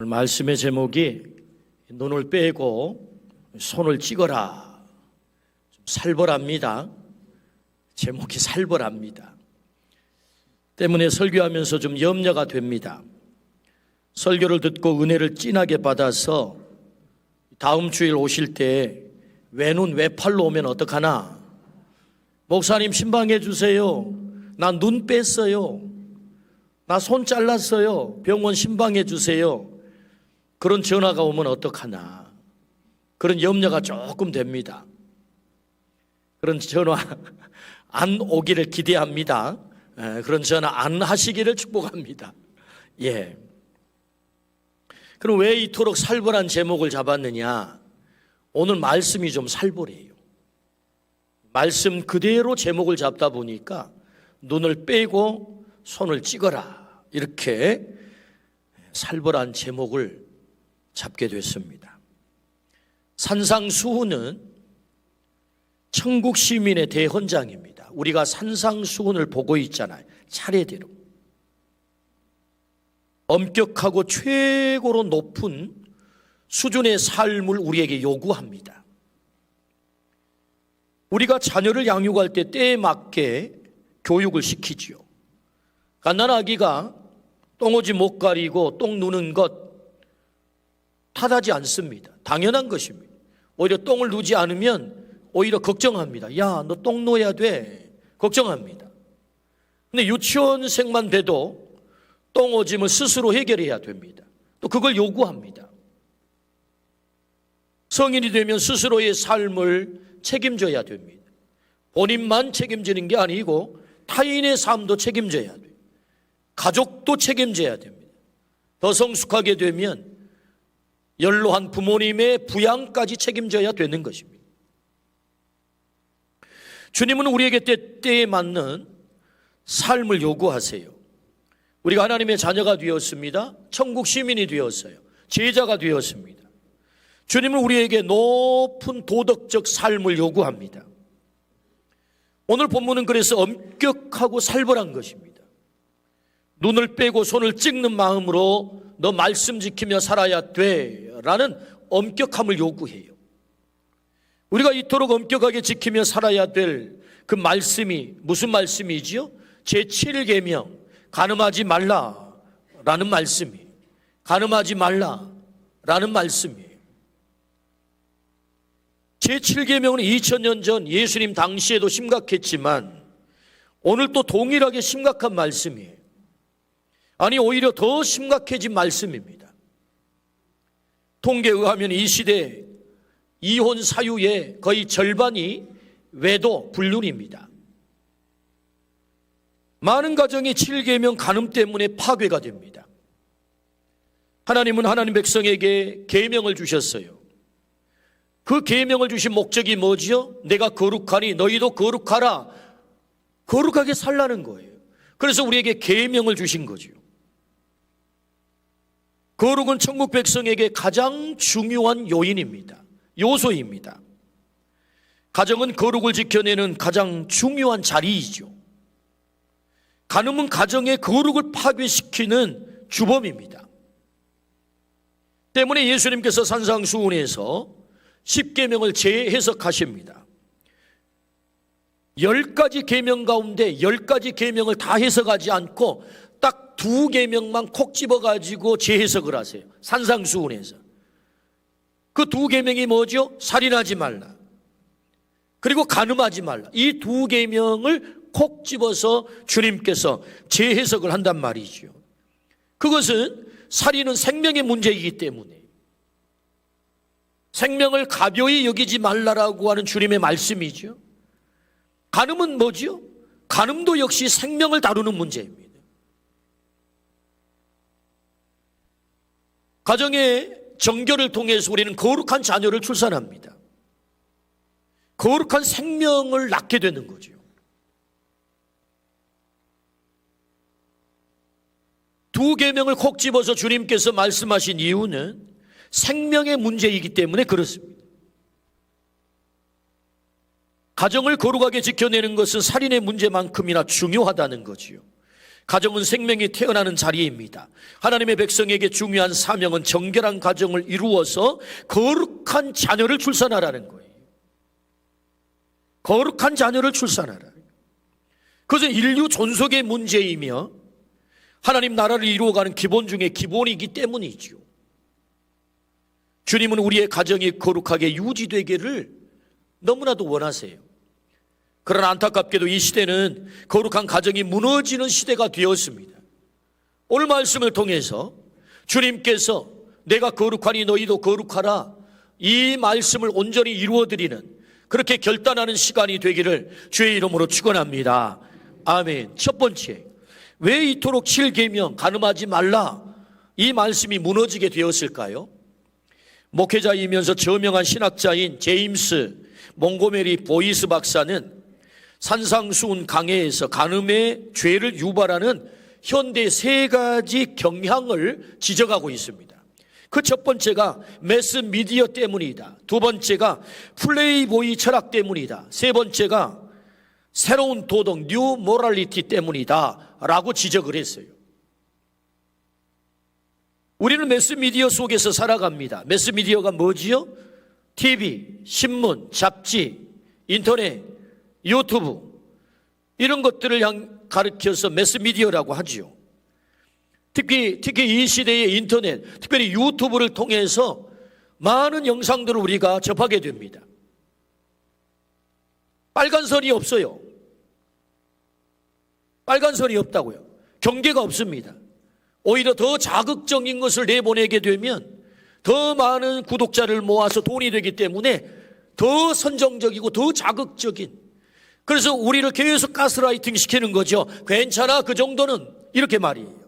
오늘 말씀의 제목이 눈을 빼고 손을 찍어라. 좀 살벌합니다. 제목이 살벌합니다. 때문에 설교하면서 좀 염려가 됩니다. 설교를 듣고 은혜를 진하게 받아서 다음 주일 오실 때 외눈 외팔로 오면 어떡하나? 목사님 신방해 주세요. 나 눈 뺐어요. 나 손 잘랐어요. 병원 신방해 주세요. 그런 전화가 오면 어떡하나? 그런 염려가 조금 됩니다. 그런 전화 안 오기를 기대합니다. 그런 전화 안 하시기를 축복합니다. 예. 그럼 왜 이토록 살벌한 제목을 잡았느냐? 오늘 말씀이 좀 살벌해요. 말씀 그대로 제목을 잡다 보니까 눈을 빼고 손을 찍어라. 이렇게 살벌한 제목을 잡게 됐습니다. 산상수훈은 천국 시민의 대헌장입니다. 우리가 산상수훈을 보고 있잖아요. 차례대로. 엄격하고 최고로 높은 수준의 삶을 우리에게 요구합니다. 우리가 자녀를 양육할 때 때에 맞게 교육을 시키지요. 갓난 아기가 똥오지 못 가리고 똥 누는 것 탓하지 않습니다. 당연한 것입니다. 오히려 똥을 누지 않으면 오히려 걱정합니다. 야, 너 똥 놓아야 돼. 걱정합니다. 근데 유치원생만 돼도 똥오짐을 스스로 해결해야 됩니다. 또 그걸 요구합니다. 성인이 되면 스스로의 삶을 책임져야 됩니다. 본인만 책임지는 게 아니고 타인의 삶도 책임져야 돼요. 가족도 책임져야 됩니다. 더 성숙하게 되면 연로한 부모님의 부양까지 책임져야 되는 것입니다. 주님은 우리에게 때때에 맞는 삶을 요구하세요. 우리가 하나님의 자녀가 되었습니다. 천국 시민이 되었어요. 제자가 되었습니다. 주님은 우리에게 높은 도덕적 삶을 요구합니다. 오늘 본문은 그래서 엄격하고 살벌한 것입니다. 눈을 빼고 손을 찍는 마음으로 너 말씀 지키며 살아야 돼 라는 엄격함을 요구해요. 우리가 이토록 엄격하게 지키며 살아야 될 그 말씀이 무슨 말씀이지요? 제7계명 간음하지 말라라는 말씀이에요. 간음하지 말라라는 말씀이에요. 제7계명은 2000년 전 예수님 당시에도 심각했지만 오늘 또 동일하게 심각한 말씀이에요. 아니 오히려 더 심각해진 말씀입니다. 통계에 의하면 이 시대 이혼 사유의 거의 절반이 외도 불륜입니다. 많은 가정이 7계명 간음 때문에 파괴가 됩니다. 하나님은 하나님 백성에게 계명을 주셨어요. 그 계명을 주신 목적이 뭐지요? 내가 거룩하니 너희도 거룩하라. 거룩하게 살라는 거예요. 그래서 우리에게 계명을 주신 거죠. 거룩은 천국 백성에게 가장 중요한 요인입니다. 요소입니다. 가정은 거룩을 지켜내는 가장 중요한 자리이죠. 간음은 가정의 거룩을 파괴시키는 주범입니다. 때문에 예수님께서 산상수훈에서 10계명을 재해석하십니다. 10가지 계명 가운데 10가지 계명을 다 해석하지 않고 딱 2계명만 콕 집어가지고 재해석을 하세요. 산상수훈에서. 그 2계명이 뭐죠? 살인하지 말라. 그리고 간음하지 말라. 이 2계명을 콕 집어서 주님께서 재해석을 한단 말이죠. 그것은 살인은 생명의 문제이기 때문에 생명을 가벼이 여기지 말라라고 하는 주님의 말씀이죠. 간음은 뭐죠? 간음도 역시 생명을 다루는 문제입니다. 가정의 정결을 통해서 우리는 거룩한 자녀를 출산합니다. 거룩한 생명을 낳게 되는 거죠. 2계명을 콕 집어서 주님께서 말씀하신 이유는 생명의 문제이기 때문에 그렇습니다. 가정을 거룩하게 지켜내는 것은 살인의 문제만큼이나 중요하다는 거지요. 가정은 생명이 태어나는 자리입니다. 하나님의 백성에게 중요한 사명은 정결한 가정을 이루어서 거룩한 자녀를 출산하라는 거예요. 거룩한 자녀를 출산하라. 그것은 인류 존속의 문제이며 하나님 나라를 이루어가는 기본 중에 기본이기 때문이죠. 주님은 우리의 가정이 거룩하게 유지되기를 너무나도 원하세요. 그러나 안타깝게도 이 시대는 거룩한 가정이 무너지는 시대가 되었습니다. 오늘 말씀을 통해서 주님께서 내가 거룩하니 너희도 거룩하라, 이 말씀을 온전히 이루어드리는, 그렇게 결단하는 시간이 되기를 주의 이름으로 축원합니다. 아멘. 첫 번째, 왜 이토록 7계명 간음하지 말라, 이 말씀이 무너지게 되었을까요? 목회자이면서 저명한 신학자인 제임스 몽고메리 보이스 박사는 산상수훈 강해에서 간음의 죄를 유발하는 현대 3가지 경향을 지적하고 있습니다. 그 첫 번째가 매스미디어 때문이다. 두 번째가 플레이보이 철학 때문이다. 세 번째가 새로운 도덕, 뉴 모랄리티 때문이다 라고 지적을 했어요. 우리는 매스미디어 속에서 살아갑니다. 매스미디어가 뭐지요? TV, 신문, 잡지, 인터넷, 유튜브, 이런 것들을 가르쳐서 매스미디어라고 하지요. 특히 이 시대의 인터넷, 특별히 유튜브를 통해서 많은 영상들을 우리가 접하게 됩니다. 빨간 선이 없어요. 빨간 선이 없다고요. 경계가 없습니다. 오히려 더 자극적인 것을 내보내게 되면 더 많은 구독자를 모아서 돈이 되기 때문에 더 선정적이고 더 자극적인, 그래서 우리를 계속 가스라이팅 시키는 거죠. 괜찮아, 그 정도는, 이렇게 말이에요.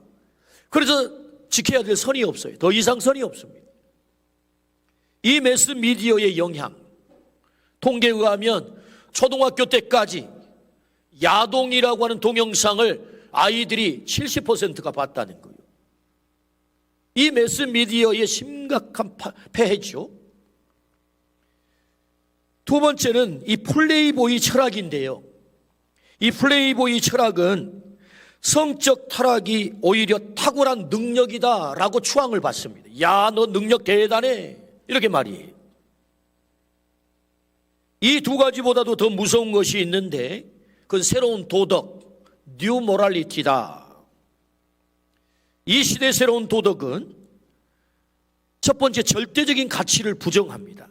그래서 지켜야 될 선이 없어요. 더 이상 선이 없습니다. 이 매스미디어의 영향, 통계에 의하면 초등학교 때까지 야동이라고 하는 동영상을 아이들이 70%가 봤다는 거예요. 이 매스미디어의 심각한 폐해죠. 두 번째는 이 플레이보이 철학인데요. 이 플레이보이 철학은 성적 타락이 오히려 탁월한 능력이다라고 추앙을 받습니다. 야, 너 능력 대단해, 이렇게 말이에요. 이 두 가지보다도 더 무서운 것이 있는데 그건 새로운 도덕, 뉴 모랄리티다. 이 시대의 새로운 도덕은 첫 번째, 절대적인 가치를 부정합니다.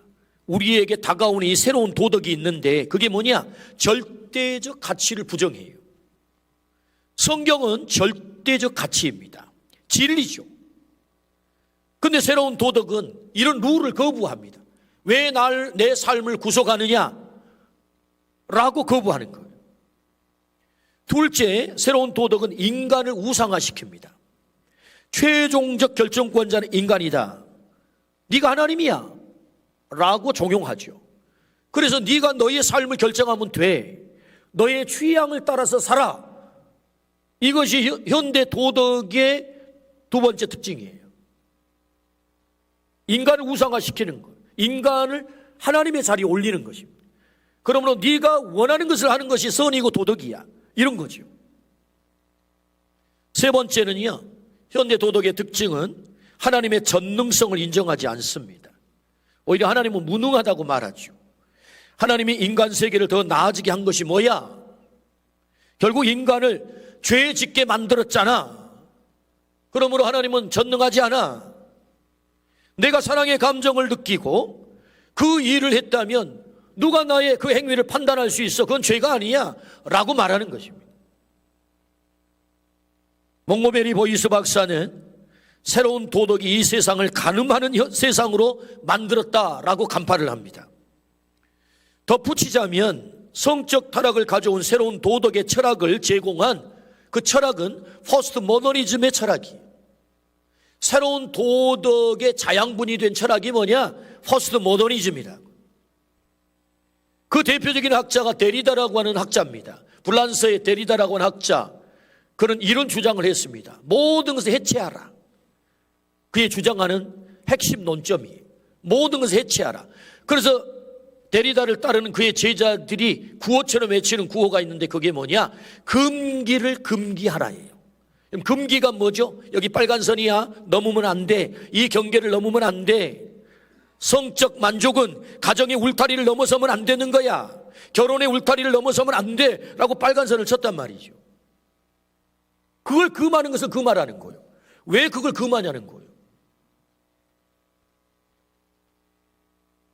우리에게 다가오는 이 새로운 도덕이 있는데 그게 뭐냐? 절대적 가치를 부정해요. 성경은 절대적 가치입니다. 진리죠. 근데 새로운 도덕은 이런 룰을 거부합니다. 왜 내 삶을 구속하느냐? 라고 거부하는 거예요. 둘째, 새로운 도덕은 인간을 우상화시킵니다. 최종적 결정권자는 인간이다. 네가 하나님이야 라고 종용하죠. 그래서 네가 너의 삶을 결정하면 돼. 너의 취향을 따라서 살아. 이것이 현대 도덕의 두 번째 특징이에요. 인간을 우상화시키는 것, 인간을 하나님의 자리에 올리는 것입니다. 그러므로 네가 원하는 것을 하는 것이 선이고 도덕이야, 이런 거죠. 세 번째는요, 현대 도덕의 특징은 하나님의 전능성을 인정하지 않습니다. 오히려 하나님은 무능하다고 말하죠. 하나님이 인간 세계를 더 나아지게 한 것이 뭐야? 결국 인간을 죄 짓게 만들었잖아. 그러므로 하나님은 전능하지 않아. 내가 사랑의 감정을 느끼고 그 일을 했다면 누가 나의 그 행위를 판단할 수 있어? 그건 죄가 아니야 라고 말하는 것입니다. 몽고메리 보이스 박사는 새로운 도덕이 이 세상을 간음하는 세상으로 만들었다라고 간파를 합니다. 덧붙이자면 성적 타락을 가져온 새로운 도덕의 철학을 제공한 그 철학은 포스트 모더니즘의 철학이에요. 새로운 도덕의 자양분이 된 철학이 뭐냐? 포스트 모더니즘이라고. 그 대표적인 학자가 데리다라고 하는 학자입니다. 프랑스의 데리다라고 하는 학자, 그는 이런 주장을 했습니다. 모든 것을 해체하라. 그의 주장하는 핵심 논점이에요. 모든 것을 해체하라. 그래서 데리다를 따르는 그의 제자들이 구호처럼 외치는 구호가 있는데 그게 뭐냐? 금기를 금기하라예요. 그럼 금기가 뭐죠? 여기 빨간 선이야. 넘으면 안 돼. 이 경계를 넘으면 안 돼. 성적 만족은 가정의 울타리를 넘어서면 안 되는 거야. 결혼의 울타리를 넘어서면 안 돼. 라고 빨간 선을 쳤단 말이죠. 그걸 금하는 것을 금하라는 거예요. 왜 그걸 금하냐는 거예요.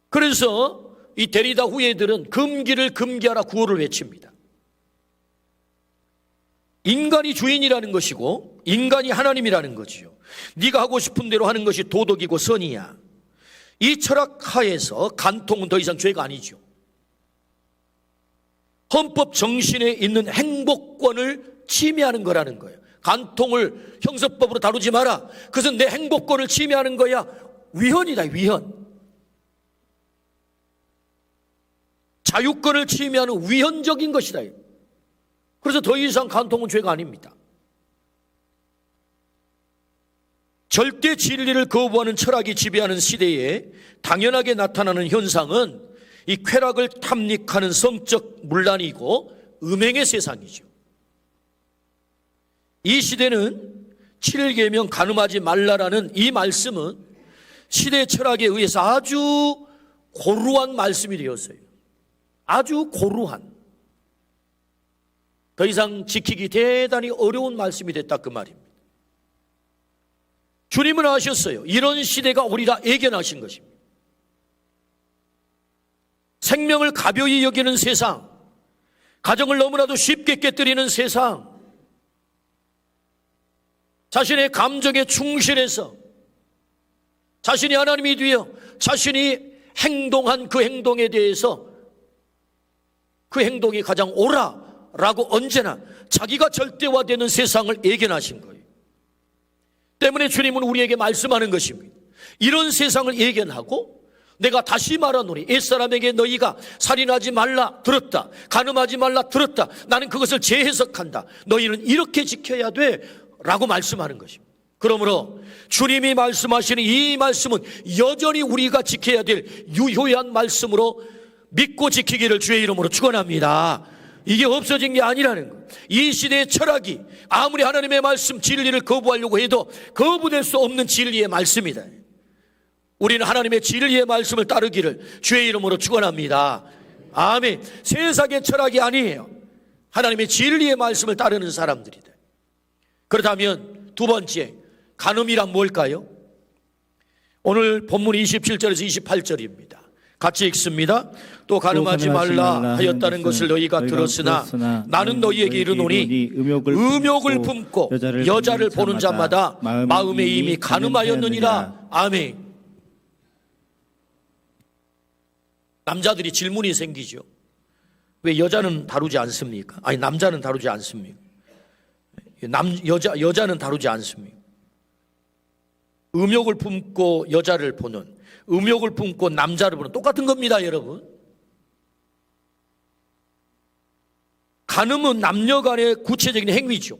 그래서 이 데리다 후예들은 금기를 금기하라 구호를 외칩니다. 인간이 주인이라는 것이고 인간이 하나님이라는 거지요. 네가 하고 싶은 대로 하는 것이 도덕이고 선이야. 이 철학 하에서 간통은 더 이상 죄가 아니죠. 헌법 정신에 있는 행복권을 침해하는 거라는 거예요. 간통을 형사법으로 다루지 마라. 그것은 내 행복권을 침해하는 거야. 위헌이다, 위헌. 자유권을 침해하는 위헌적인 것이다. 그래서 더 이상 간통은 죄가 아닙니다. 절대 진리를 거부하는 철학이 지배하는 시대에 당연하게 나타나는 현상은 이 쾌락을 탐닉하는 성적 문란이고 음행의 세상이죠. 이 시대는 7계명 간음하지 말라라는 이 말씀은 시대 철학에 의해서 아주 고루한 말씀이 되었어요. 아주 고루한. 더 이상 지키기 대단히 어려운 말씀이 됐다 그 말입니다. 주님은 아셨어요. 이런 시대가 오리라 예견하신 것입니다. 생명을 가벼이 여기는 세상, 가정을 너무나도 쉽게 깨뜨리는 세상, 자신의 감정에 충실해서 자신이 하나님이 되어 자신이 행동한 그 행동에 대해서 그 행동이 가장 옳아라고 언제나 자기가 절대화되는 세상을 예견하신 거예요. 때문에 주님은 우리에게 말씀하는 것입니다. 이런 세상을 예견하고 내가 다시 말하노니 옛사람에게 너희가 살인하지 말라 들었다, 간음하지 말라 들었다, 나는 그것을 재해석한다. 너희는 이렇게 지켜야 돼 라고 말씀하는 것입니다. 그러므로 주님이 말씀하시는 이 말씀은 여전히 우리가 지켜야 될 유효한 말씀으로 믿고 지키기를 주의 이름으로 축원합니다. 이게 없어진 게 아니라는 거예요. 이 시대의 철학이 아무리 하나님의 말씀 진리를 거부하려고 해도 거부될 수 없는 진리의 말씀이다. 우리는 하나님의 진리의 말씀을 따르기를 주의 이름으로 축원합니다. 아멘. 세상의 철학이 아니에요. 하나님의 진리의 말씀을 따르는 사람들이다. 그렇다면 두 번째, 간음이란 뭘까요? 오늘 본문 27절에서 28절입니다. 같이 읽습니다. 또 간음하지 말라 하였다는 것을 너희가 들었으나 나는 너희에게 이르노니 음욕을 품고 여자를 보는 자마다 마음에 이미 간음하였느니라. 아멘. 남자들이 질문이 생기죠. 왜 여자는 다루지 않습니까? 아니 남자는 다루지 않습니까? 여자는 다루지 않습니까? 음욕을 품고 여자를 보는, 음욕을 품고 남자를 보는 똑같은 겁니다, 여러분. 간음은 남녀 간의 구체적인 행위죠.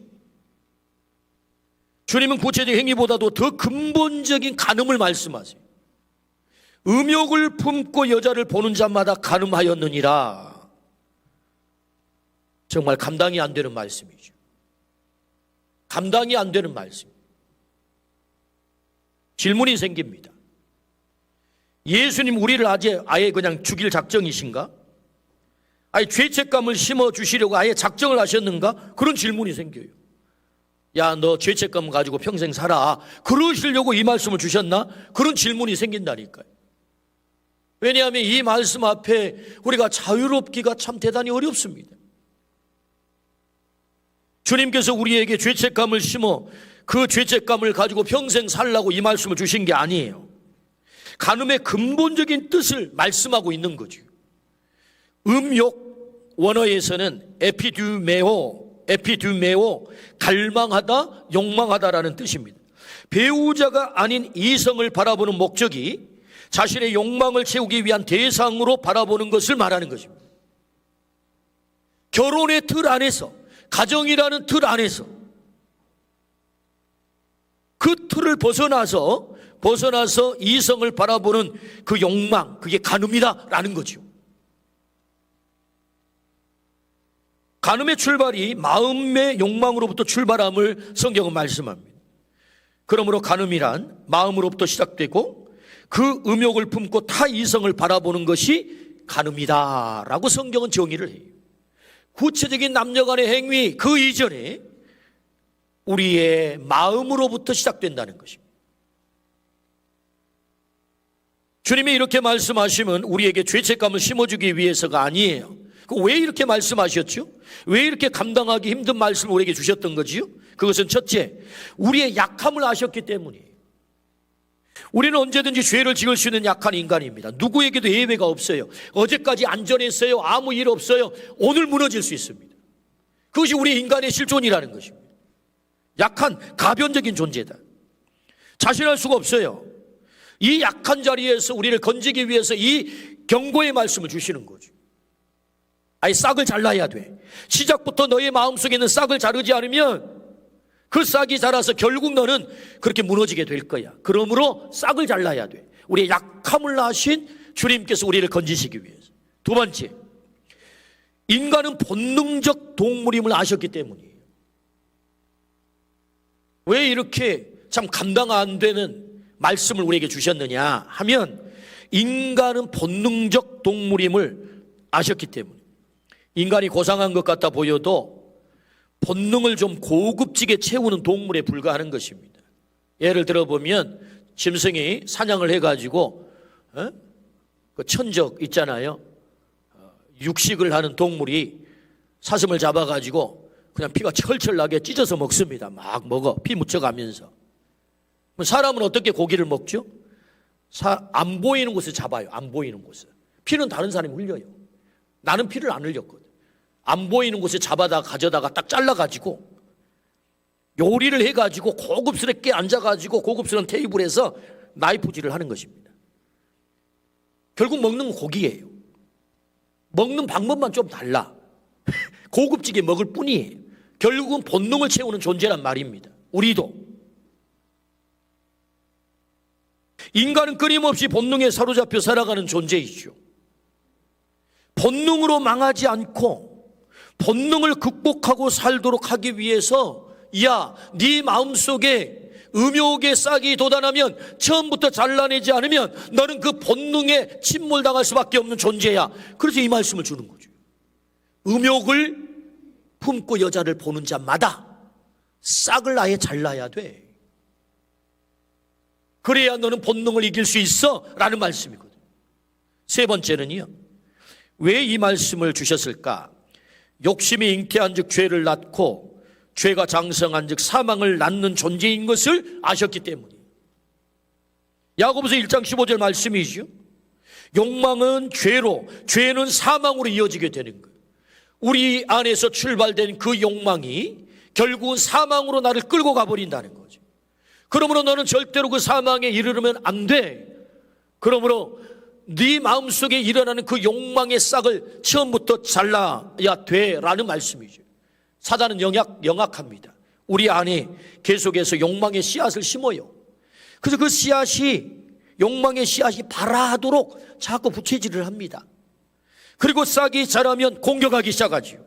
주님은 구체적인 행위보다도 더 근본적인 간음을 말씀하세요. 음욕을 품고 여자를 보는 자마다 간음하였느니라. 정말 감당이 안 되는 말씀이죠. 감당이 안 되는 말씀. 질문이 생깁니다. 예수님 우리를 아예 그냥 죽일 작정이신가? 아예 죄책감을 심어주시려고 아예 작정을 하셨는가? 그런 질문이 생겨요. 야, 너 죄책감 가지고 평생 살아. 그러시려고 이 말씀을 주셨나? 그런 질문이 생긴다니까요. 왜냐하면 이 말씀 앞에 우리가 자유롭기가 참 대단히 어렵습니다. 주님께서 우리에게 죄책감을 심어 그 죄책감을 가지고 평생 살라고 이 말씀을 주신 게 아니에요. 간음의 근본적인 뜻을 말씀하고 있는 거죠. 음욕 원어에서는 에피듀메오, 갈망하다, 욕망하다라는 뜻입니다. 배우자가 아닌 이성을 바라보는 목적이 자신의 욕망을 채우기 위한 대상으로 바라보는 것을 말하는 것입니다. 결혼의 틀 안에서, 가정이라는 틀 안에서 그 틀을 벗어나서 이성을 바라보는 그 욕망, 그게 간음이다라는 거죠. 간음의 출발이 마음의 욕망으로부터 출발함을 성경은 말씀합니다. 그러므로 간음이란 마음으로부터 시작되고 그 음욕을 품고 타 이성을 바라보는 것이 간음이다라고 성경은 정의를 해요. 구체적인 남녀 간의 행위 그 이전에 우리의 마음으로부터 시작된다는 것입니다. 주님이 이렇게 말씀하시면 우리에게 죄책감을 심어주기 위해서가 아니에요. 왜 이렇게 말씀하셨죠? 왜 이렇게 감당하기 힘든 말씀을 우리에게 주셨던 거지요? 그것은 첫째, 우리의 약함을 아셨기 때문이에요. 우리는 언제든지 죄를 지을 수 있는 약한 인간입니다. 누구에게도 예외가 없어요. 어제까지 안전했어요. 아무 일 없어요. 오늘 무너질 수 있습니다. 그것이 우리 인간의 실존이라는 것입니다. 약한 가변적인 존재다. 자신할 수가 없어요. 이 약한 자리에서 우리를 건지기 위해서 이 경고의 말씀을 주시는 거죠. 아예 싹을 잘라야 돼. 시작부터 너의 마음속에 있는 싹을 자르지 않으면 그 싹이 자라서 결국 너는 그렇게 무너지게 될 거야. 그러므로 싹을 잘라야 돼. 우리의 약함을 아신 주님께서 우리를 건지시기 위해서. 두 번째, 인간은 본능적 동물임을 아셨기 때문이에요. 왜 이렇게 참 감당 안 되는 말씀을 우리에게 주셨느냐 하면 인간은 본능적 동물임을 아셨기 때문에 인간이 고상한 것 같아 보여도 본능을 좀 고급지게 채우는 동물에 불과하는 것입니다. 예를 들어보면 짐승이 사냥을 해가지고 그 천적 있잖아요. 육식을 하는 동물이 사슴을 잡아가지고 그냥 피가 철철 나게 찢어서 먹습니다. 막 먹어. 피 묻혀가면서. 사람은 어떻게 고기를 먹죠? 안 보이는 곳에 잡아요. 안 보이는 곳에. 피는 다른 사람이 흘려요. 나는 피를 안 흘렸거든. 안 보이는 곳에 잡아다 가져다가 딱 잘라가지고 요리를 해가지고 고급스럽게 앉아가지고 고급스러운 테이블에서 나이프질을 하는 것입니다. 결국 먹는 건 고기예요. 먹는 방법만 좀 달라. 고급지게 먹을 뿐이에요. 결국은 본능을 채우는 존재란 말입니다. 우리도. 인간은 끊임없이 본능에 사로잡혀 살아가는 존재이죠. 본능으로 망하지 않고 본능을 극복하고 살도록 하기 위해서 네 마음속에 음욕의 싹이 돋아나면 처음부터 잘라내지 않으면 너는 그 본능에 침몰당할 수밖에 없는 존재야. 그래서 이 말씀을 주는 거죠. 음욕을 품고 여자를 보는 자마다 싹을 아예 잘라야 돼. 그래야 너는 본능을 이길 수 있어 라는 말씀이거든요. 세 번째는요, 왜 이 말씀을 주셨을까? 욕심이 잉태한 즉 죄를 낳고 죄가 장성한 즉 사망을 낳는 존재인 것을 아셨기 때문이에요. 야고보서 1장 15절 말씀이죠. 욕망은 죄로, 죄는 사망으로 이어지게 되는 거예요. 우리 안에서 출발된 그 욕망이 결국은 사망으로 나를 끌고 가버린다는 거죠. 그러므로 너는 절대로 그 사망에 이르르면 안 돼. 그러므로 네 마음속에 일어나는 그 욕망의 싹을 처음부터 잘라야 돼라는 말씀이죠. 사단은 영악합니다. 우리 안에 계속해서 욕망의 씨앗을 심어요. 그래서 그 씨앗이, 욕망의 씨앗이 발아하도록 자꾸 부채질을 합니다. 그리고 싹이 자라면 공격하기 시작하죠.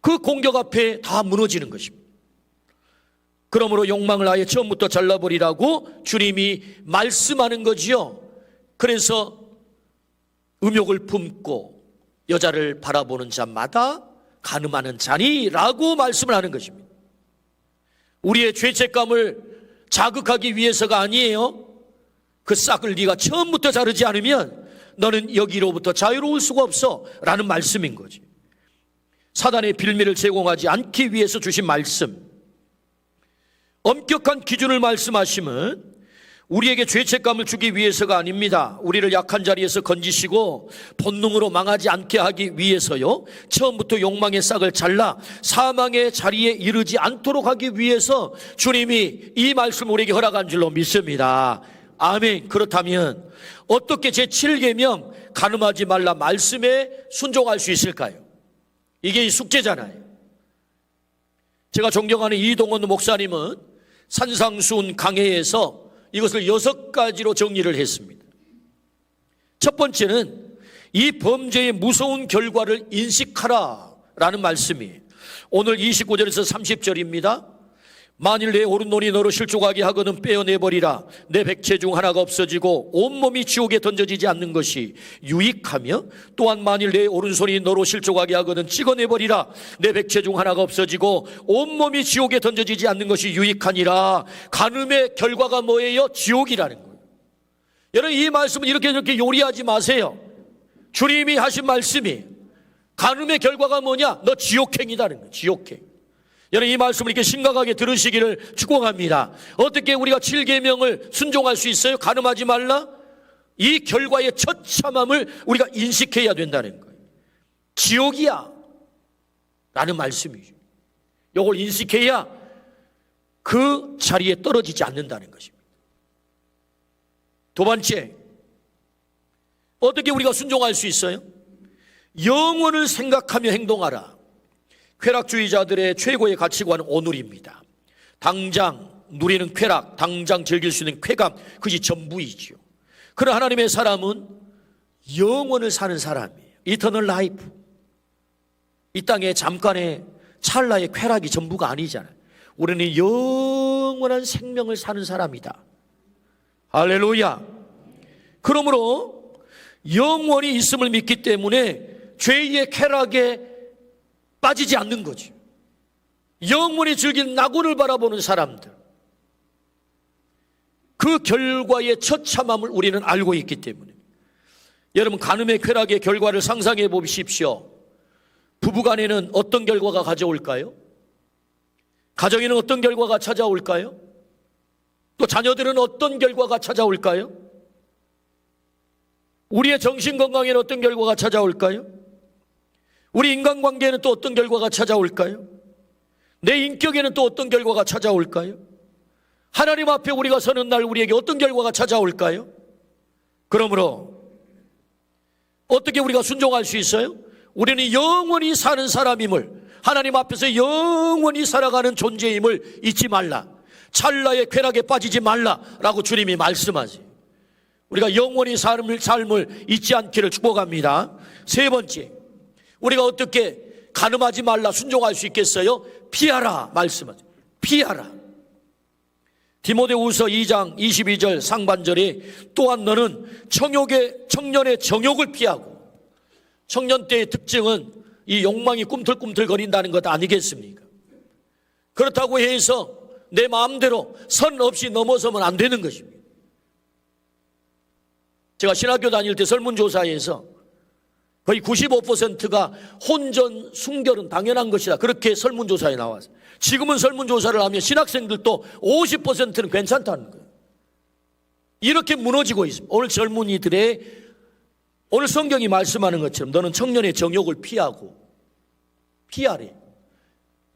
그 공격 앞에 다 무너지는 것입니다. 그러므로 욕망을 아예 처음부터 잘라버리라고 주님이 말씀하는 거지요. 그래서 음욕을 품고 여자를 바라보는 자마다 간음하는 자니라고 말씀을 하는 것입니다. 우리의 죄책감을 자극하기 위해서가 아니에요. 그 싹을 네가 처음부터 자르지 않으면 너는 여기로부터 자유로울 수가 없어 라는 말씀인 거지. 사단의 빌미를 제공하지 않기 위해서 주신 말씀, 엄격한 기준을 말씀하시면 우리에게 죄책감을 주기 위해서가 아닙니다. 우리를 약한 자리에서 건지시고 본능으로 망하지 않게 하기 위해서요, 처음부터 욕망의 싹을 잘라 사망의 자리에 이르지 않도록 하기 위해서 주님이 이 말씀을 우리에게 허락한 줄로 믿습니다. 아멘. 그렇다면 어떻게 제7계명 간음하지 말라 말씀에 순종할 수 있을까요? 이게 숙제잖아요. 제가 존경하는 이동원 목사님은 산상수훈 강해에서 이것을 6가지로 정리를 했습니다. 첫 번째는 이 범죄의 무서운 결과를 인식하라라는 말씀이 오늘 29절에서 30절입니다. 만일 내 오른손이 너로 실족하게 하거든 빼어내버리라. 내 백체 중 하나가 없어지고 온몸이 지옥에 던져지지 않는 것이 유익하며, 또한 만일 내 오른손이 너로 실족하게 하거든 찍어내버리라. 내 백체 중 하나가 없어지고 온몸이 지옥에 던져지지 않는 것이 유익하니라. 간음의 결과가 뭐예요? 지옥이라는 거예요. 여러분, 이 말씀은 이렇게 요리하지 마세요. 주님이 하신 말씀이 간음의 결과가 뭐냐? 너 지옥행이다는 거예요. 지옥행. 여러분, 이 말씀을 이렇게 심각하게 들으시기를 축복합니다. 어떻게 우리가 7계명을 순종할 수 있어요? 간음하지 말라? 이 결과의 처참함을 우리가 인식해야 된다는 거예요. 지옥이야 라는 말씀이죠. 이걸 인식해야 그 자리에 떨어지지 않는다는 것입니다. 두 번째, 어떻게 우리가 순종할 수 있어요? 영원을 생각하며 행동하라. 쾌락주의자들의 최고의 가치관은 오늘입니다. 당장 누리는 쾌락, 당장 즐길 수 있는 쾌감, 그것이 전부이지요. 그러나 하나님의 사람은 영원을 사는 사람이에요. 이터널 라이프. 이 땅에 잠깐의 찰나의 쾌락이 전부가 아니잖아요. 우리는 영원한 생명을 사는 사람이다. 할렐루야. 그러므로 영원히 있음을 믿기 때문에 죄의 쾌락에 빠지지 않는 거지. 영원히 즐긴 낙원을 바라보는 사람들, 그 결과의 처참함을 우리는 알고 있기 때문에. 여러분, 간음의 쾌락의 결과를 상상해 보십시오. 부부간에는 어떤 결과가 가져올까요? 가정에는 어떤 결과가 찾아올까요? 또 자녀들은 어떤 결과가 찾아올까요? 우리의 정신건강에는 어떤 결과가 찾아올까요? 우리 인간관계에는 또 어떤 결과가 찾아올까요? 내 인격에는 또 어떤 결과가 찾아올까요? 하나님 앞에 우리가 서는 날 우리에게 어떤 결과가 찾아올까요? 그러므로 어떻게 우리가 순종할 수 있어요? 우리는 영원히 사는 사람임을, 하나님 앞에서 영원히 살아가는 존재임을 잊지 말라. 찰나의 쾌락에 빠지지 말라라고 주님이 말씀하세요. 우리가 영원히 삶을 잊지 않기를 축복합니다. 세 번째, 우리가 어떻게 간음하지 말라 순종할 수 있겠어요? 피하라 말씀하세요. 피하라. 디모데후서 2장 22절 상반절에 또한 너는 청년의 정욕을 피하고, 청년 때의 특징은 이 욕망이 꿈틀꿈틀거린다는 것 아니겠습니까? 그렇다고 해서 내 마음대로 선 없이 넘어서면 안 되는 것입니다. 제가 신학교 다닐 때 설문조사에서 거의 95%가 혼전, 순결은 당연한 것이다, 그렇게 설문조사에 나왔어요. 지금은 설문조사를 하면 신학생들도 50%는 괜찮다는 거예요. 이렇게 무너지고 있습니다. 오늘 성경이 말씀하는 것처럼 너는 청년의 정욕을 피하래.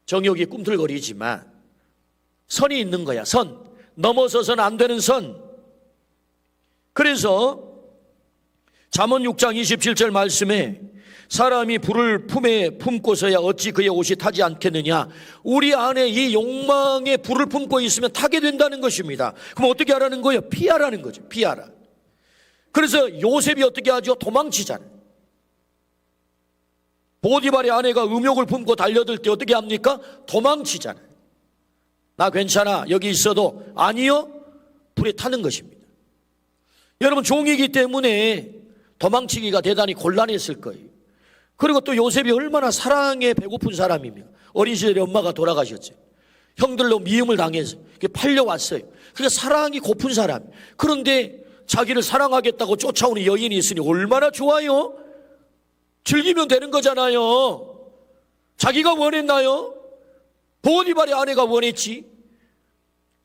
정욕이 꿈틀거리지만 선이 있는 거야. 선. 넘어서서는 안 되는 선. 그래서 잠언 6장 27절 말씀에 사람이 불을 품에 품고서야 어찌 그의 옷이 타지 않겠느냐. 우리 안에 이 욕망의 불을 품고 있으면 타게 된다는 것입니다. 그럼 어떻게 하라는 거예요? 피하라는 거죠. 피하라. 그래서 요셉이 어떻게 하죠? 도망치잖아요. 보디발의 아내가 음욕을 품고 달려들 때 어떻게 합니까? 도망치잖아요. 나 괜찮아, 여기 있어도. 아니요, 불에 타는 것입니다. 여러분, 종이기 때문에 도망치기가 대단히 곤란했을 거예요. 그리고 또 요셉이 얼마나 사랑에 배고픈 사람입니까? 어린 시절에 엄마가 돌아가셨죠. 형들로 미움을 당해서 팔려왔어요. 그러니까 사랑이 고픈 사람. 그런데 자기를 사랑하겠다고 쫓아오는 여인이 있으니 얼마나 좋아요? 즐기면 되는 거잖아요. 자기가 원했나요? 보디발의 아내가 원했지.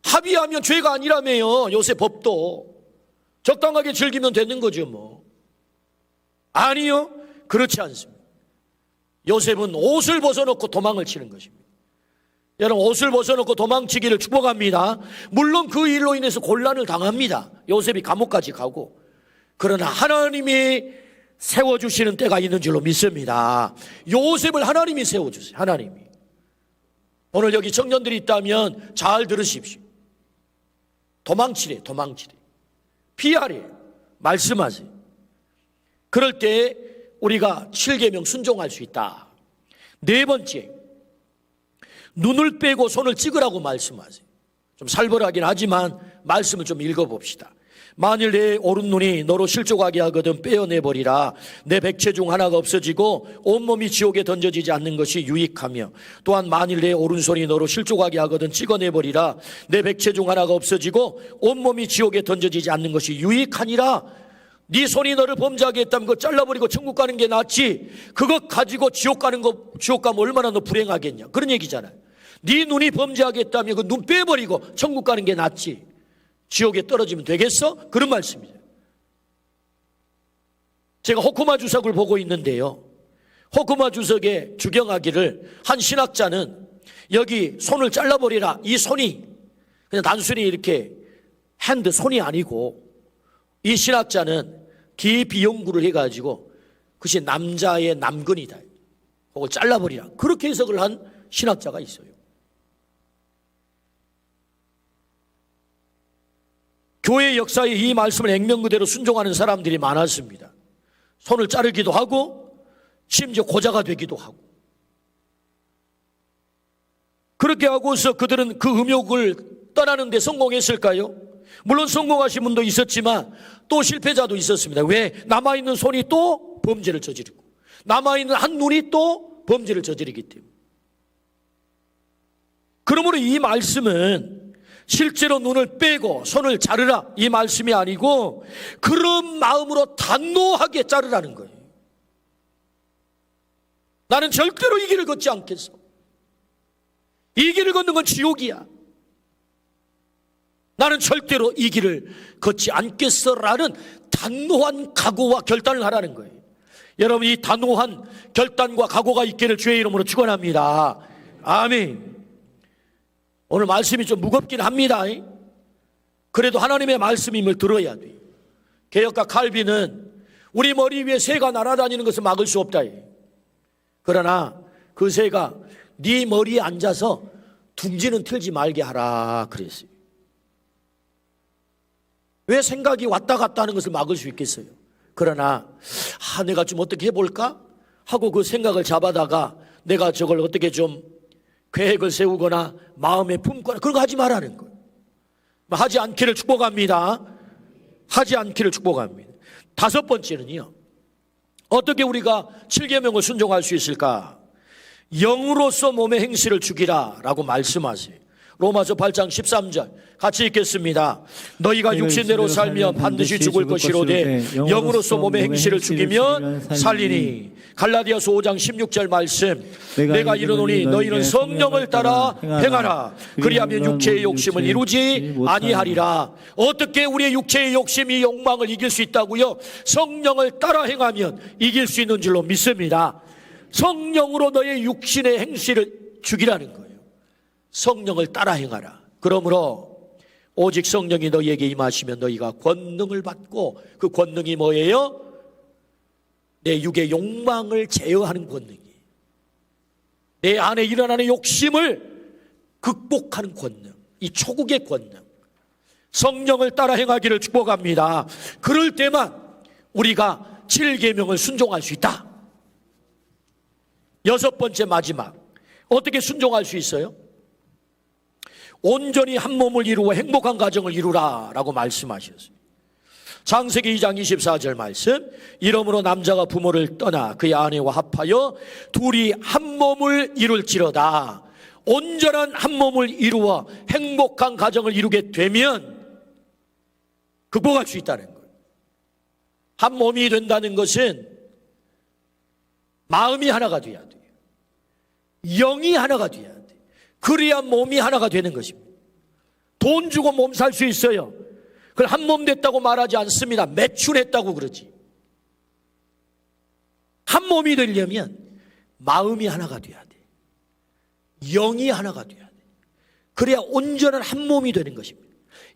합의하면 죄가 아니라며요. 요새 법도. 적당하게 즐기면 되는 거죠 뭐. 아니요, 그렇지 않습니다. 요셉은 옷을 벗어놓고 도망을 치는 것입니다. 여러분, 옷을 벗어놓고 도망치기를 축복합니다. 물론 그 일로 인해서 곤란을 당합니다. 요셉이 감옥까지 가고. 그러나 하나님이 세워주시는 때가 있는 줄로 믿습니다. 요셉을 하나님이 세워주세요. 하나님이. 오늘 여기 청년들이 있다면 잘 들으십시오. 도망치래. 피하래. 말씀하세요. 그럴 때 우리가 7계명 순종할 수 있다. 네 번째, 눈을 빼고 손을 찍으라고 말씀하세요. 좀 살벌하긴 하지만 말씀을 좀 읽어봅시다. 만일 내 오른눈이 너로 실족하게 하거든 빼어내버리라. 내 백체 중 하나가 없어지고 온몸이 지옥에 던져지지 않는 것이 유익하며, 또한 만일 내 오른손이 너로 실족하게 하거든 찍어내버리라. 내 백체 중 하나가 없어지고 온몸이 지옥에 던져지지 않는 것이 유익하니라. 네 손이 너를 범죄하게 했다면 그거 잘라버리고 천국 가는 게 낫지, 그거 가지고 지옥 가면 얼마나 너 불행하겠냐, 그런 얘기잖아요. 네 눈이 범죄하게 했다면 그 눈 빼버리고 천국 가는 게 낫지, 지옥에 떨어지면 되겠어? 그런 말씀이에요. 제가 호쿠마 주석을 보고 있는데요, 호쿠마 주석의 주경하기를 한 신학자는 여기 손을 잘라버리라, 이 손이 그냥 단순히 이렇게 핸드 손이 아니고, 이 신학자는 깊이 연구를 해가지고 그것이 남자의 남근이다, 그걸 잘라버리라, 그렇게 해석을 한 신학자가 있어요. 교회 역사에 이 말씀을 액면 그대로 순종하는 사람들이 많았습니다. 손을 자르기도 하고 심지어 고자가 되기도 하고, 그렇게 하고서 그들은 그 음욕을 떠나는 데 성공했을까요? 물론 성공하신 분도 있었지만 또 실패자도 있었습니다. 왜? 남아있는 손이 또 범죄를 저지르고 남아있는 한 눈이 또 범죄를 저지르기 때문에. 그러므로 이 말씀은 실제로 눈을 빼고 손을 자르라, 이 말씀이 아니고 그런 마음으로 단호하게 자르라는 거예요. 나는 절대로 이 길을 걷지 않겠어, 이 길을 걷는 건 지옥이야, 나는 절대로 이 길을 걷지 않겠어라는 단호한 각오와 결단을 하라는 거예요. 여러분, 이 단호한 결단과 각오가 있기를 주의 이름으로 축원합니다. 아멘. 오늘 말씀이 좀 무겁긴 합니다. 그래도 하나님의 말씀임을 들어야 돼요. 개혁가 칼빈은 우리 머리 위에 새가 날아다니는 것을 막을 수 없다. 그러나 그 새가 네 머리에 앉아서 둥지는 틀지 말게 하라 그랬어요. 왜 생각이 왔다 갔다 하는 것을 막을 수 있겠어요? 그러나 내가 좀 어떻게 해볼까 하고 그 생각을 잡아다가 내가 저걸 어떻게 좀 계획을 세우거나 마음에 품거나 그런 거 하지 말라는 거예요. 하지 않기를 축복합니다. 하지 않기를 축복합니다. 다섯 번째는요, 어떻게 우리가 7계명을 순종할 수 있을까? 영으로서 몸의 행실을 죽이라 라고 말씀하세요. 로마서 8장 13절 같이 읽겠습니다. 너희가 육신대로 살면 반드시 죽을 것이로되 영으로서 몸의 행실을 죽이면 살리니. 갈라디아서 5장 16절 말씀, 내가 이르노니 너희는 성령을 따라 행하라. 그리하면 육체의 욕심을 이루지 아니하리라. 어떻게 우리의 육체의 욕심이 욕망을 이길 수 있다고요? 성령을 따라 행하면 이길 수 있는 줄로 믿습니다. 성령으로 너의 육신의 행실을 죽이라는 거예요. 성령을 따라 행하라. 그러므로 오직 성령이 너희에게 임하시면 너희가 권능을 받고, 그 권능이 뭐예요? 내 육의 욕망을 제어하는 권능이에요. 내 안에 일어나는 욕심을 극복하는 권능, 이 초국의 권능, 성령을 따라 행하기를 축복합니다. 그럴 때만 우리가 7계명을 순종할 수 있다. 여섯 번째, 마지막, 어떻게 순종할 수 있어요? 온전히 한 몸을 이루어 행복한 가정을 이루라 라고 말씀하셨어요. 창세기 2장 24절 말씀, 이러므로 남자가 부모를 떠나 그의 아내와 합하여 둘이 한 몸을 이룰지로다. 온전한 한 몸을 이루어 행복한 가정을 이루게 되면 극복할 수 있다는 거예요. 한 몸이 된다는 것은 마음이 하나가 돼야 돼요. 영이 하나가 돼야 돼요. 그래야 몸이 하나가 되는 것입니다. 돈 주고 몸 살 수 있어요. 그걸 한 몸 됐다고 말하지 않습니다. 매출했다고 그러지. 한 몸이 되려면 마음이 하나가 돼야 돼. 영이 하나가 돼야 돼. 그래야 온전한 한 몸이 되는 것입니다.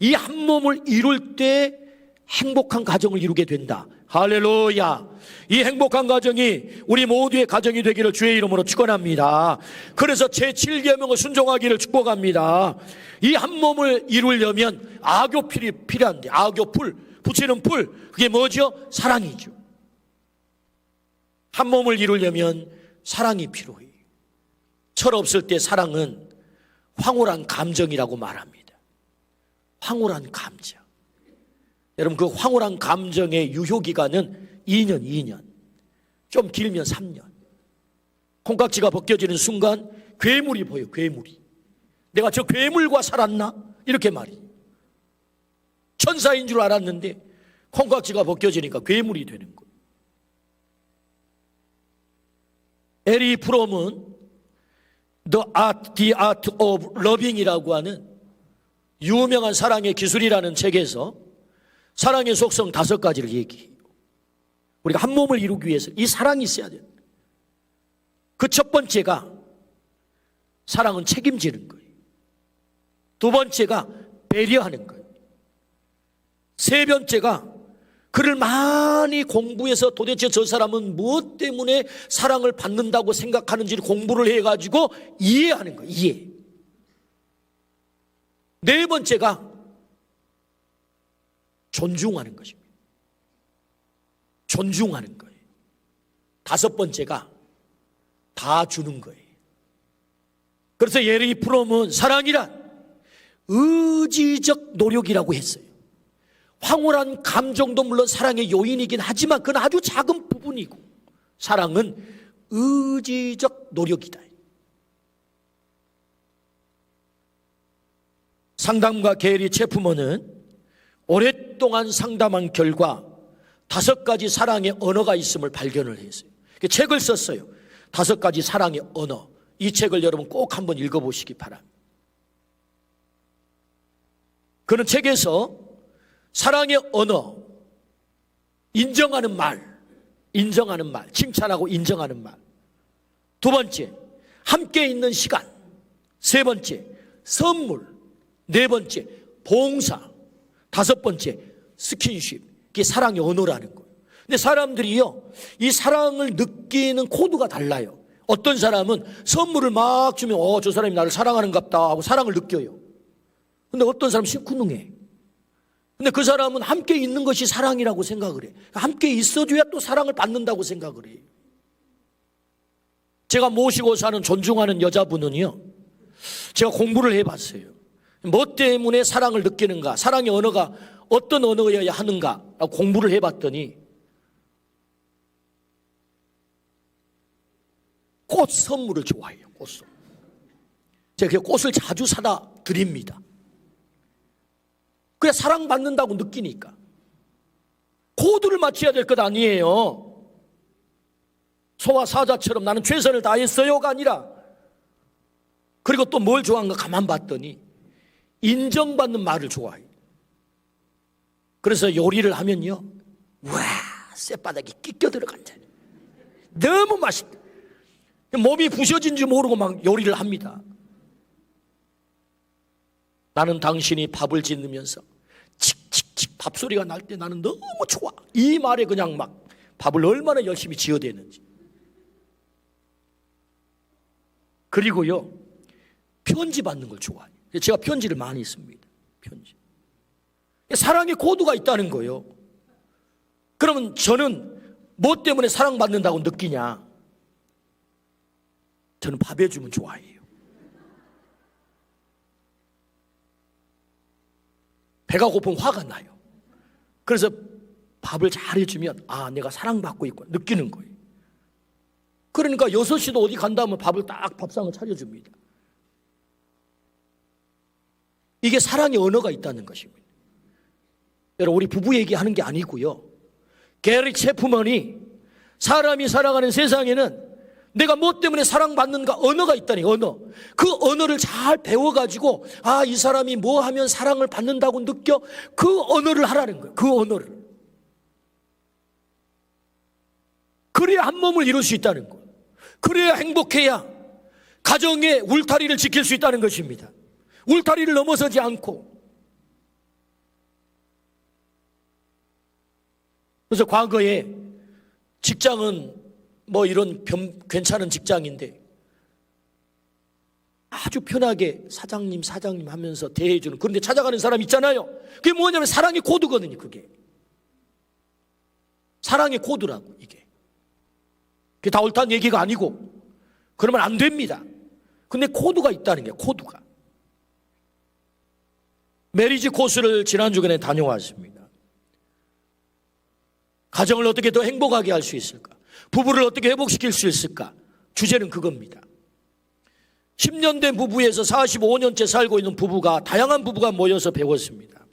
이 한 몸을 이룰 때 행복한 가정을 이루게 된다. 할렐루야. 이 행복한 가정이 우리 모두의 가정이 되기를 주의 이름으로 축원합니다. 그래서 제7계명을 순종하기를 축복합니다. 이 한 몸을 이루려면 악교풀이 필요한데, 악교풀, 붙이는 풀, 그게 뭐죠? 사랑이죠. 한 몸을 이루려면 사랑이 필요해요. 철없을 때 사랑은 황홀한 감정이라고 말합니다. 황홀한 감정. 여러분, 그 황홀한 감정의 유효기간은 2년, 좀 길면 3년. 콩깍지가 벗겨지는 순간 괴물이 보여, 괴물이. 내가 저 괴물과 살았나? 이렇게 말이에요. 천사인 줄 알았는데 콩깍지가 벗겨지니까 괴물이 되는 거예요. 에리 프롬은 The Art of Loving이라고 하는 유명한 사랑의 기술이라는 책에서 사랑의 속성 5가지를 얘기해요. 우리가 한 몸을 이루기 위해서 이 사랑이 있어야 돼요. 그 첫 번째가 사랑은 책임지는 거예요. 두 번째가 배려하는 거예요. 세 번째가 그를 많이 공부해서 도대체 저 사람은 무엇 때문에 사랑을 받는다고 생각하는지를 공부를 해가지고 이해하는 거예요. 이해. 네 번째가 존중하는 것입니다. 존중하는 거예요. 다섯 번째가 다 주는 거예요. 그래서 에리 프롬은 사랑이란 의지적 노력이라고 했어요. 황홀한 감정도 물론 사랑의 요인이긴 하지만 그건 아주 작은 부분이고 사랑은 의지적 노력이다. 상담가 게리 체프먼은 오랫동안 상담한 결과 5가지 사랑의 언어가 있음을 발견을 했어요. 책을 썼어요. 5가지 사랑의 언어. 이 책을 여러분 꼭 한번 읽어보시기 바랍니다. 그는 책에서 사랑의 언어, 인정하는 말, 칭찬하고 인정하는 말. 두 번째, 함께 있는 시간. 세 번째, 선물. 네 번째, 봉사. 다섯 번째, 스킨십. 이게 사랑의 언어라는 거예요. 근데 사람들이요, 이 사랑을 느끼는 코드가 달라요. 어떤 사람은 선물을 막 주면 저 사람이 나를 사랑하는갑다 하고 사랑을 느껴요. 근데 어떤 사람은 심쿵해. 근데 그 사람은 함께 있는 것이 사랑이라고 생각을 해. 함께 있어줘야 또 사랑을 받는다고 생각을 해. 제가 모시고 사는 존중하는 여자분은요, 제가 공부를 해봤어요. 뭐 때문에 사랑을 느끼는가, 사랑의 언어가 어떤 언어여야 하는가 공부를 해봤더니 꽃 선물을 좋아해요. 꽃 선물. 제가 그 꽃을 자주 사다 드립니다. 그래 사랑받는다고 느끼니까. 코드를 맞춰야 될 것 아니에요. 소와 사자처럼 나는 최선을 다했어요가 아니라, 그리고 또 뭘 좋아하는가 가만 봤더니 인정받는 말을 좋아해요. 그래서 요리를 하면요, 와, 쌔바닥이 끼껴 들어간다. 너무 맛있다. 몸이 부셔진 줄 모르고 막 요리를 합니다. 나는 당신이 밥을 짓으면서 칙칙칙 밥소리가 날 때 나는 너무 좋아. 이 말에 그냥 막 밥을 얼마나 열심히 지어대는지. 그리고요, 편지 받는 걸 좋아해요. 제가 편지를 많이 씁니다. 편지. 사랑의 코드가 있다는 거예요. 그러면 저는 뭐 때문에 사랑받는다고 느끼냐? 저는 밥 해주면 좋아해요. 배가 고프면 화가 나요. 그래서 밥을 잘 해주면 내가 사랑받고 있고 느끼는 거예요. 그러니까 6시도 어디 간다 하면 밥을 딱 밥상을 차려줍니다. 이게 사랑의 언어가 있다는 것입니다. 여러분, 우리 부부 얘기하는 게 아니고요, 게리 체프먼이 사람이 살아가는 세상에는 내가 뭐 때문에 사랑받는가 언어가 있다니, 언어. 그 언어를 잘 배워가지고 이 사람이 뭐 하면 사랑을 받는다고 느껴, 그 언어를 하라는 거예요. 그 언어를. 그래야 한 몸을 이룰 수 있다는 거예요. 그래야 행복해야 가정의 울타리를 지킬 수 있다는 것입니다. 울타리를 넘어서지 않고. 그래서 과거에 직장은 뭐 이런 괜찮은 직장인데 아주 편하게 사장님 하면서 대해주는, 그런데 찾아가는 사람 있잖아요. 그게 뭐냐면 사랑의 코드거든요. 그게 사랑의 코드라고. 이게 그게 다 옳다는 얘기가 아니고 그러면 안 됩니다. 근데 코드가 있다는 게 코드가. 메리지 코스를 지난주간에 다녀왔습니다. 가정을 어떻게 더 행복하게 할 수 있을까? 부부를 어떻게 회복시킬 수 있을까? 주제는 그겁니다. 10년 된 부부에서 45년째 살고 있는 부부가, 다양한 부부가 모여서 배웠습니다.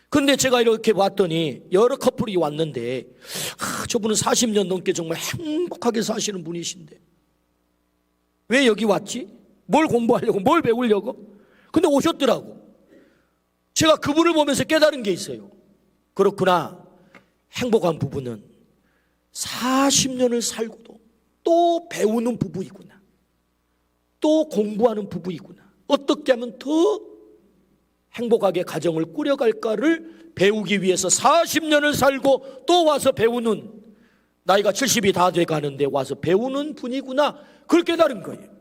근데 제가 이렇게 봤더니 여러 커플이 왔는데 저분은 40년 넘게 정말 행복하게 사시는 분이신데 왜 여기 왔지? 뭘 공부하려고, 뭘 배우려고? 근데 오셨더라고. 제가 그분을 보면서 깨달은 게 있어요. 그렇구나. 행복한 부부는 40년을 살고도 또 배우는 부부이구나. 또 공부하는 부부이구나. 어떻게 하면 더 행복하게 가정을 꾸려갈까를 배우기 위해서 40년을 살고 또 와서 배우는, 나이가 70이 다 돼가는데 와서 배우는 분이구나. 그걸 깨달은 거예요.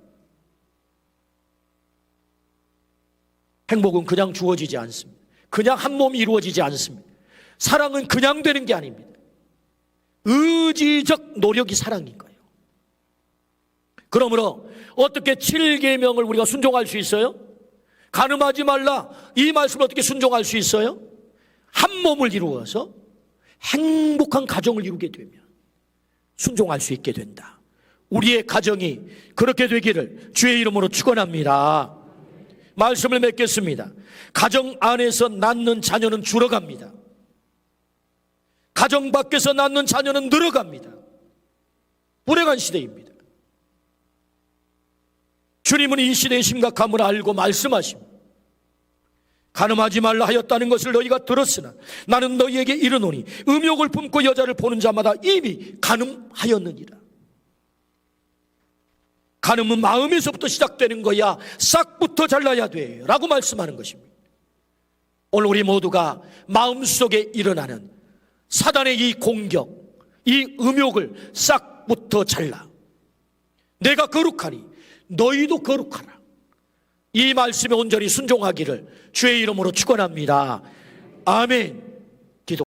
행복은 그냥 주어지지 않습니다. 그냥 한 몸이 이루어지지 않습니다. 사랑은 그냥 되는 게 아닙니다. 의지적 노력이 사랑인 거예요. 그러므로 어떻게 7계명을 우리가 순종할 수 있어요? 간음하지 말라, 이 말씀을 어떻게 순종할 수 있어요? 한 몸을 이루어서 행복한 가정을 이루게 되면 순종할 수 있게 된다. 우리의 가정이 그렇게 되기를 주의 이름으로 축원합니다. 말씀을 맺겠습니다. 가정 안에서 낳는 자녀는 줄어갑니다. 가정 밖에서 낳는 자녀는 늘어갑니다. 불행한 시대입니다. 주님은 이 시대의 심각함을 알고 말씀하십니다. 간음하지 말라 하였다는 것을 너희가 들었으나 나는 너희에게 이르노니 음욕을 품고 여자를 보는 자마다 이미 간음하였느니라. 간음은 마음에서부터 시작되는 거야. 싹부터 잘라야 돼 라고 말씀하는 것입니다. 오늘 우리 모두가 마음속에 일어나는 사단의 이 공격, 이 음욕을 싹부터 잘라. 내가 거룩하니 너희도 거룩하라. 이 말씀에 온전히 순종하기를 주의 이름으로 축원합니다. 아멘.